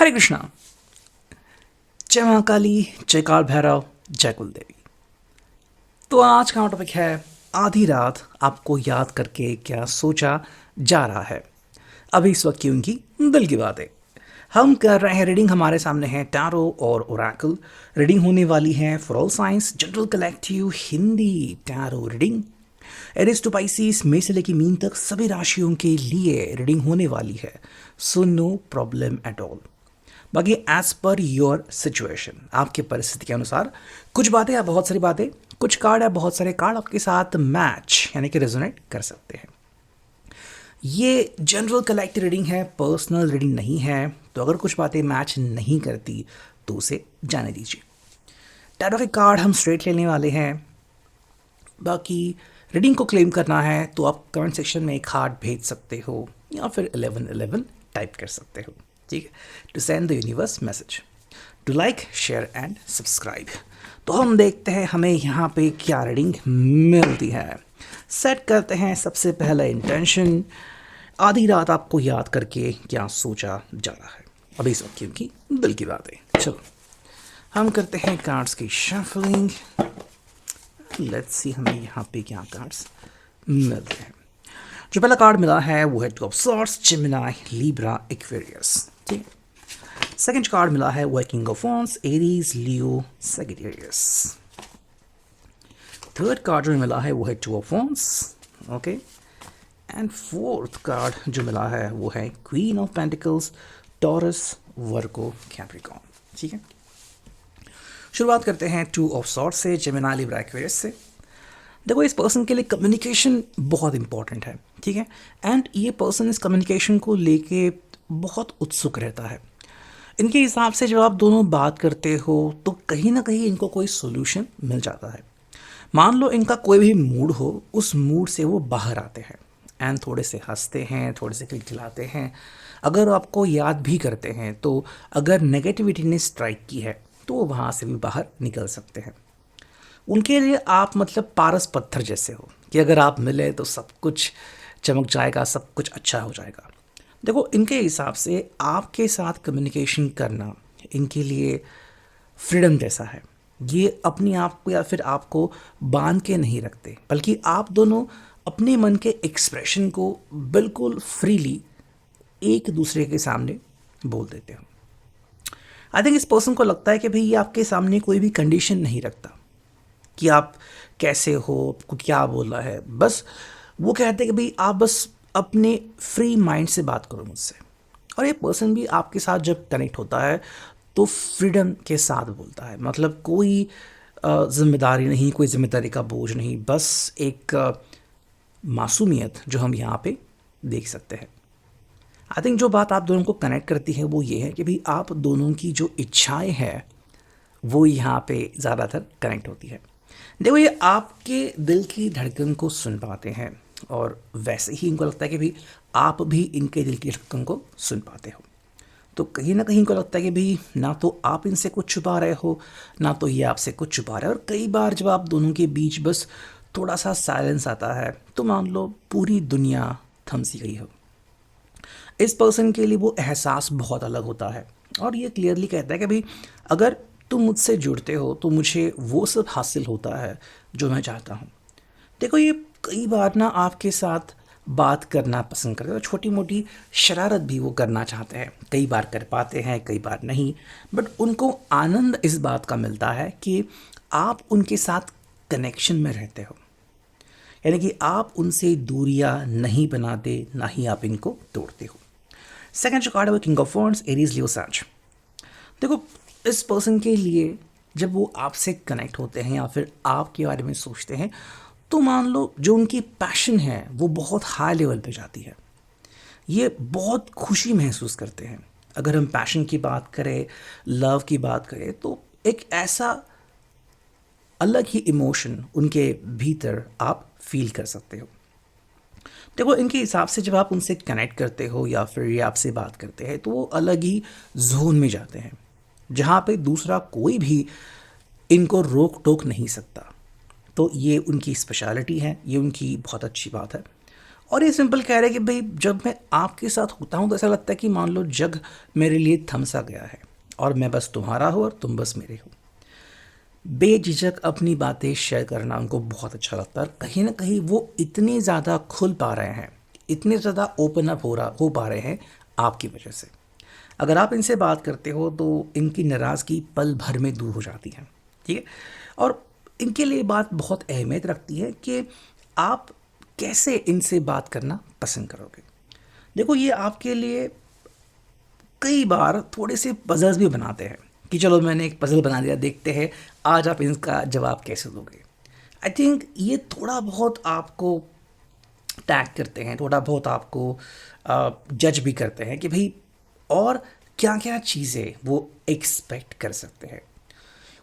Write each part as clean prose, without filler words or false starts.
हरे कृष्णा। जय महाकाली, जय काल भैरव, जय कुल देवी। तो आज का टॉपिक है आधी रात आपको याद करके क्या सोचा जा रहा है। अभी इस वक्त की उनकी दिल की बात है। हम कर रहे हैं रीडिंग, हमारे सामने है टैरो और ओरेकल। रीडिंग होने वाली है for all signs general collective Hindi tarot reading. Aries to Pisces में से लेकर मीन तक सभी राशियों के लिए रीडिंग होने वाली है, so no problem at all. बाकी एज पर योर सिचुएशन, आपके परिस्थिति के अनुसार कुछ बातें या बहुत सारी बातें, कुछ कार्ड या बहुत सारे कार्ड आपके साथ मैच यानी कि रेजोनेट कर सकते हैं। ये जनरल कलेक्टिव रीडिंग है, पर्सनल रीडिंग नहीं है, तो अगर कुछ बातें मैच नहीं करती तो उसे जाने दीजिए। टैरो के कार्ड हम स्ट्रेट लेने वाले हैं। बाकी रीडिंग को क्लेम करना है तो आप कमेंट सेक्शन में एक हार्ट भेज सकते हो या फिर 1111 टाइप कर सकते हो, ठीक है, to send the universe message to like share and subscribe. तो हम देखते हैं हमें यहाँ पे क्या रीडिंग मिलती है। सेट करते हैं सबसे पहला इंटेंशन, आधी रात आपको याद करके क्या सोचा जा रहा है। अभी सब क्योंकि दिल की बात है। चलो हम करते हैं कार्ड्स की शफलिंग। लेट्स सी हमें यहाँ पे क्या कार्ड्स मिलते हैं। जो पहला कार्ड मिला है वो है two of swords, Gemini, Libra, Aquarius, ठीक है। सेकंड कार्ड मिला है वो है king of wands, Aries, Leo, Sagittarius. Third card जो मिला है वो है two of wands, okay. And fourth card जो मिला है वो है queen of pentacles, taurus, Virgo, Capricorn, ठीक है। शुरुआत करते हैं टू ऑफ सॉर्ड्स से, जेमिनी, लिब्रा, एक्वेरियस से। देखो इस पर्सन के लिए कम्युनिकेशन बहुत इंपॉर्टेंट है, ठीक है। एंड ये पर्सन इस कम्युनिकेशन को लेके बहुत उत्सुक रहता है। इनके हिसाब से जब आप दोनों बात करते हो तो कहीं ना कहीं इनको कोई सोल्यूशन मिल जाता है। मान लो इनका कोई भी मूड हो, उस मूड से वो बाहर आते हैं एंड थोड़े से हंसते हैं, थोड़े से खिलखिलाते हैं। अगर आपको याद भी करते हैं तो अगर नेगेटिविटी ने स्ट्राइक की है तो वो वहाँ से भी बाहर निकल सकते हैं। उनके लिए आप मतलब पारस पत्थर जैसे हो कि अगर आप मिले तो सब कुछ चमक जाएगा, सब कुछ अच्छा हो जाएगा। देखो इनके हिसाब से आपके साथ कम्युनिकेशन करना इनके लिए फ्रीडम जैसा है। ये अपने आप को या फिर आपको बांध के नहीं रखते, बल्कि आप दोनों अपने मन के एक्सप्रेशन को बिल्कुल फ्रीली एक दूसरे के सामने बोल देते हो। आई थिंक इस पर्सन को लगता है कि भाई ये आपके सामने कोई भी कंडीशन नहीं रखता कि आप कैसे हो, आपको क्या बोला है। बस वो कहते हैं कि भाई आप बस अपने फ्री माइंड से बात करो मुझसे। और ये पर्सन भी आपके साथ जब कनेक्ट होता है तो फ्रीडम के साथ बोलता है, मतलब कोई जिम्मेदारी नहीं, कोई जिम्मेदारी का बोझ नहीं, बस एक मासूमियत जो हम यहाँ पे देख सकते हैं। आई थिंक जो बात आप दोनों को कनेक्ट करती है वो ये है कि भाई आप दोनों की जो इच्छाएं हैं वो यहाँ पे ज़्यादातर कनेक्ट होती है। देखो ये आपके दिल की धड़कन को सुन पाते हैं और वैसे ही इनको लगता है कि भाई आप भी इनके दिल की धड़कन को सुन पाते हो। तो कहीं ना कहीं इनको लगता है कि भाई ना तो आप इनसे कुछ छुपा रहे हो, ना तो ये आपसे कुछ छुपा रहे हो। और कई बार जब आप दोनों के बीच बस थोड़ा सा साइलेंस आता है तो मान लो पूरी दुनिया थम सी गई हो। इस पर्सन के लिए वो एहसास बहुत अलग होता है और ये क्लियरली कहता है कि भाई अगर तुम मुझसे जुड़ते हो तो मुझे वो सब हासिल होता है जो मैं चाहता हूँ। देखो ये कई बार ना आपके साथ बात करना पसंद करते हैं, छोटी मोटी शरारत भी वो करना चाहते हैं। कई बार कर पाते हैं, कई बार नहीं, बट उनको आनंद इस बात का मिलता है कि आप उनके साथ कनेक्शन में रहते हो, यानी कि आप उनसे दूरियां नहीं बनाते, ना ही आप इनको तोड़ते हो। सेकंड जो कार्ड है वो किंग ऑफ वॉन्ड्स, एरीज, लियो, सैज। देखो इस पर्सन के लिए जब वो आपसे कनेक्ट होते हैं या फिर आपके बारे में सोचते हैं तो मान लो जो उनकी पैशन है वो बहुत हाई लेवल पे जाती है। ये बहुत खुशी महसूस करते हैं। अगर हम पैशन की बात करें, लव की बात करें, तो एक ऐसा अलग ही इमोशन उनके भीतर आप फील कर सकते हो। देखो इनके हिसाब से जब आप उनसे कनेक्ट करते हो या फिर ये आपसे बात करते हैं तो वो अलग ही जोन में जाते हैं जहाँ पे दूसरा कोई भी इनको रोक टोक नहीं सकता। तो ये उनकी स्पेशलिटी है, ये उनकी बहुत अच्छी बात है। और ये सिंपल कह रहे हैं कि भाई जब मैं आपके साथ होता हूँ तो ऐसा लगता है कि मान लो जग मेरे लिए थम सा गया है और मैं बस तुम्हारा हूँ और तुम बस मेरे हो। बेझिझक अपनी बातें शेयर करना उनको बहुत अच्छा लगता है। कहीं ना कहीं वो इतने ज़्यादा खुल पा रहे हैं, इतने ज़्यादा ओपन अप हो पा रहे हैं आपकी वजह से। अगर आप इनसे बात करते हो तो इनकी नाराज़गी पल भर में दूर हो जाती है। ठीक है। और इनके लिए बात बहुत अहमियत रखती है कि आप कैसे इनसे बात करना पसंद करोगे। देखो ये आपके लिए कई बार थोड़े से पजल्स भी बनाते हैं कि चलो मैंने एक पजल बना दिया, देखते हैं आज आप इसका जवाब कैसे दोगे। आई थिंक ये थोड़ा बहुत आपको टैग करते हैं, थोड़ा बहुत आपको जज भी करते हैं कि भाई और क्या क्या चीज़ें वो एक्सपेक्ट कर सकते हैं।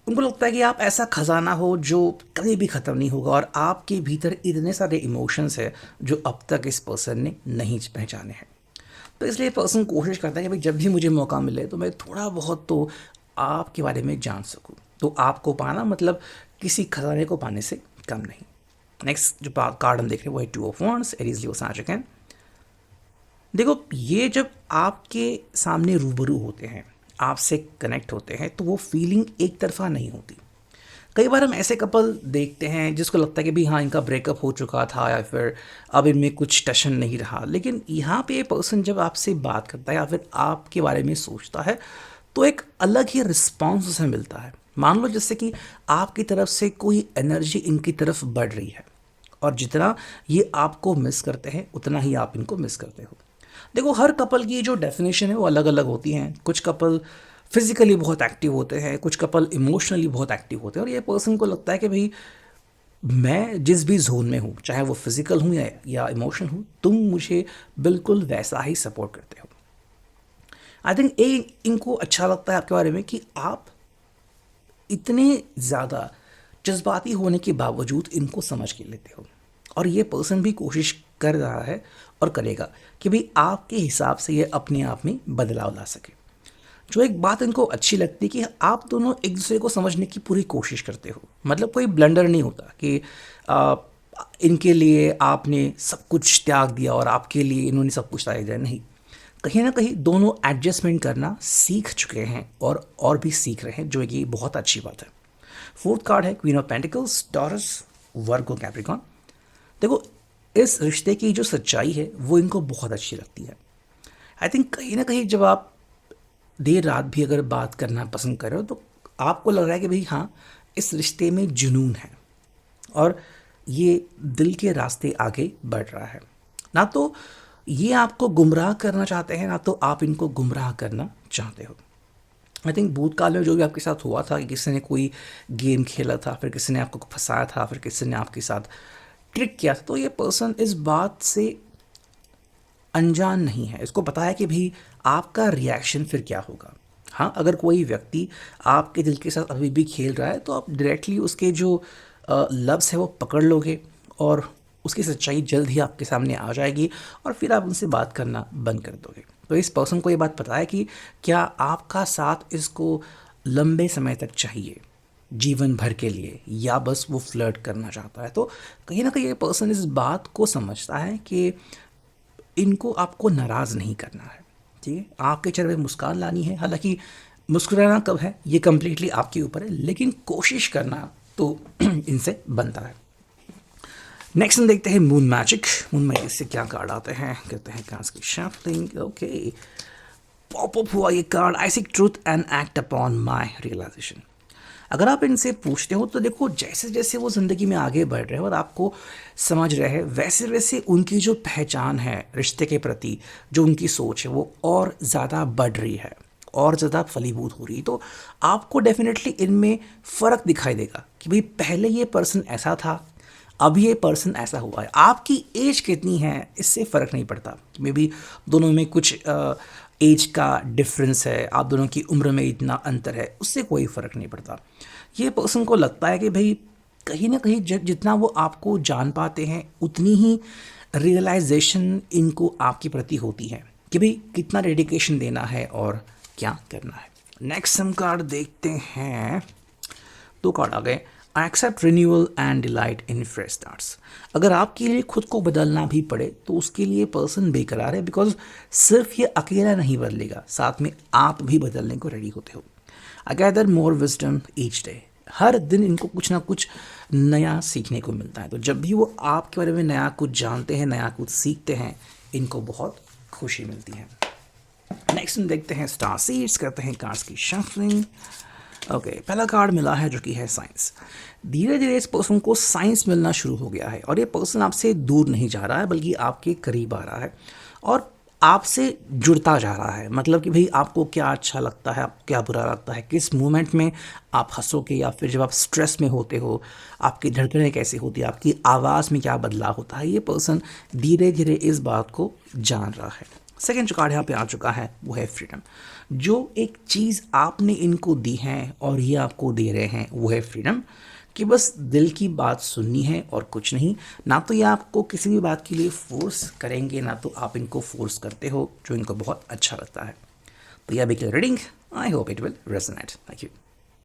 उनको लगता है कि आप ऐसा खजाना हो जो कभी भी ख़त्म नहीं होगा और आपके भीतर इतने सारे इमोशंस हैं जो अब तक इस पर्सन ने नहीं पहचाने हैं। तो इसलिए पर्सन कोशिश करता है कि भाई जब भी मुझे मौका मिले तो मैं थोड़ा बहुत तो आपके बारे में जान सकूं। तो आपको पाना मतलब किसी खजाने को पाने से कम नहीं। नेक्स्ट जो कार्ड हम देख रहे हैं वो है 2 of wands, Aries Leo Sajik. देखो ये जब आपके सामने रूबरू होते हैं, आपसे कनेक्ट होते हैं, तो वो फीलिंग एक तरफा नहीं होती। कई बार हम ऐसे कपल देखते हैं जिसको लगता है कि भाई हाँ इनका ब्रेकअप हो चुका था या फिर अब इनमें कुछ टशन नहीं रहा, लेकिन यहाँ पे पर्सन जब आपसे बात करता है या फिर आपके बारे में सोचता है तो एक अलग ही रिस्पॉन्स उसे मिलता है। मान लो जैसे कि आपकी तरफ से कोई एनर्जी इनकी तरफ बढ़ रही है और जितना ये आपको मिस करते हैं उतना ही आप इनको मिस करते हो। देखो हर कपल की जो डेफिनेशन है वो अलग अलग होती हैं। कुछ कपल फिजिकली बहुत एक्टिव होते हैं, कुछ कपल इमोशनली बहुत एक्टिव होते हैं और ये पर्सन को लगता है कि भाई मैं जिस भी जोन में हूँ, चाहे वो फिजिकल हूँ या इमोशन हूँ, तुम मुझे बिल्कुल वैसा ही सपोर्ट करते हो। आई थिंक इनको अच्छा लगता है आपके बारे में कि आप इतने ज़्यादा जज्बाती होने के बावजूद इनको समझ के लेते हो। और ये पर्सन भी कोशिश कर रहा है और करेगा कि भाई आपके हिसाब से ये अपने आप में बदलाव ला सके। जो एक बात इनको अच्छी लगती है कि आप दोनों एक दूसरे को समझने की पूरी कोशिश करते हो। मतलब कोई ब्लंडर नहीं होता कि आ, इनके लिए आपने सब कुछ त्याग दिया और आपके लिए इन्होंने सब कुछ त्याग दिया। नहीं, कहीं ना कहीं दोनों एडजस्टमेंट करना सीख चुके हैं और भी सीख रहे हैं, जो कि बहुत अच्छी बात है। फोर्थ कार्ड है queen of pentacles, taurus, Virgo, Capricorn. देखो इस रिश्ते की जो सच्चाई है वो इनको बहुत अच्छी लगती है। आई थिंक कहीं ना कहीं जब आप देर रात भी अगर बात करना पसंद कर रहे हो तो आपको लग रहा है कि भाई हाँ इस रिश्ते में जुनून है और ये दिल के रास्ते आगे बढ़ रहा है। ना तो ये आपको गुमराह करना चाहते हैं, ना तो आप इनको गुमराह करना चाहते हो। आई थिंक भूतकाल में जो भी आपके साथ हुआ था कि किसी ने कोई गेम खेला था, फिर किसी ने आपको फंसाया था, फिर किसी ने आपके साथ ट्रिक किया था, तो ये पर्सन इस बात से अनजान नहीं है। इसको पता है कि भाई आपका रिएक्शन फिर क्या होगा। हाँ, अगर कोई व्यक्ति आपके दिल के साथ अभी भी खेल रहा है तो आप डायरेक्टली उसके जो लफ्ज़ है वो पकड़ लोगे और उसकी सच्चाई जल्द ही आपके सामने आ जाएगी और फिर आप उनसे बात करना बंद कर दोगे। तो इस पर्सन को ये बात पता है कि क्या आपका साथ इसको लंबे समय तक चाहिए, जीवन भर के लिए, या बस वो फ्लर्ट करना चाहता है। तो कहीं ना कहीं ये पर्सन इस बात को समझता है कि इनको आपको नाराज़ नहीं करना है। ठीक है, आपके चेहरे पे मुस्कान लानी है। हालांकि मुस्कुराना कब है ये कम्प्लीटली आपके ऊपर है, लेकिन कोशिश करना तो इनसे बनता है। नेक्स्ट हम देखते हैं मून मैजिक। मून मैजिक से क्या कार्ड आते हैं, कहते हैं कार्ड्स की शफलिंग। ओके, पॉप अप हुआ ये card, I seek truth and act upon my realisation. अगर आप इनसे पूछते हो तो देखो जैसे जैसे वो ज़िंदगी में आगे बढ़ रहे हैं और आपको समझ रहे हैं, वैसे वैसे उनकी जो पहचान है रिश्ते के प्रति, जो उनकी सोच है वो और ज़्यादा बढ़ रही है और ज़्यादा फलीभूत हो रही है। तो आपको डेफिनेटली इनमें फ़र्क दिखाई देगा कि भाई पहले ये पर्सन ऐसा था, अब ये पर्सन ऐसा हुआ है। आपकी एज कितनी है इससे फ़र्क नहीं पड़ता। मे बी दोनों में कुछ एज का डिफरेंस है, आप दोनों की उम्र में इतना अंतर है, उससे कोई फ़र्क नहीं पड़ता। ये पर्सन को लगता है कि भाई कहीं ना कहीं जितना वो आपको जान पाते हैं उतनी ही रियलाइजेशन इनको आपके प्रति होती है कि भाई कितना डेडिकेशन देना है और क्या करना है। नेक्स्ट हम कार्ड देखते हैं। दो कार्ड आ गए, accept renewal and delight in fresh starts. अगर आपके लिए खुद को बदलना भी पड़े तो उसके लिए पर्सन बेकरार है, बिकॉज सिर्फ ये अकेला नहीं बदलेगा, साथ में आप भी बदलने को रेडी होते हो। I gather more wisdom each day. हर दिन इनको कुछ ना कुछ नया सीखने को मिलता है, तो जब भी वो आपके बारे में नया कुछ जानते हैं, नया कुछ सीखते हैं, इनको बहुत खुशी मिलती है। नेक्स्ट हम देखते हैं स्टार सीड्स, करते हैं कार्ड्स की शफलिंग। ओके, पहला कार्ड मिला है जो कि है साइंस। धीरे धीरे इस पर्सन को साइंस मिलना शुरू हो गया है और ये पर्सन आपसे दूर नहीं जा रहा है, बल्कि आपके करीब आ रहा है और आपसे जुड़ता जा रहा है। मतलब कि भाई आपको क्या अच्छा लगता है, आपको क्या बुरा लगता है, किस मोमेंट में आप हंसोगे या फिर जब आप स्ट्रेस में होते हो, आपकी धड़कनें कैसी होती है, आपकी आवाज़ में क्या बदलाव होता है, ये पर्सन धीरे धीरे इस बात को जान रहा है। सेकेंड जो कार्ड यहाँ पे आ चुका है वो है फ्रीडम। जो एक चीज़ आपने इनको दी है और ये आपको दे रहे हैं वो है फ्रीडम, कि बस दिल की बात सुननी है और कुछ नहीं। ना तो ये आपको किसी भी बात के लिए फोर्स करेंगे, ना तो आप इनको फोर्स करते हो, जो इनको बहुत अच्छा लगता है। तो यह big reading, I hope it will resonate. Thank you.